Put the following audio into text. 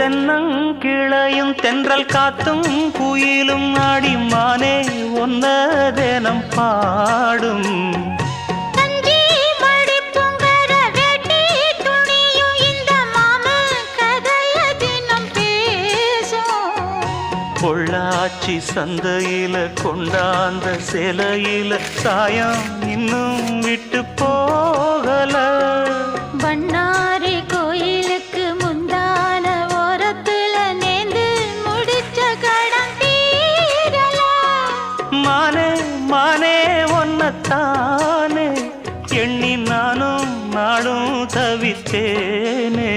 தென்னங்கிளையும் தென்றல் காத்தும் குயிலும் ஆடிமானே ஒன்ன தினம் பாடும் பொள்ளாச்சி சந்தையில கொண்டாந்த சிலையில சாயம் இன்னும் விட்டு போகல பண்ணாரி கோயிலுக்கு முந்தான ஓரத்துல நேர்ந்து முடிச்ச கடன் தீரல மானே மானே ஒன்னத்தானே எண்ணி நானும் நாடும் தவித்தேனே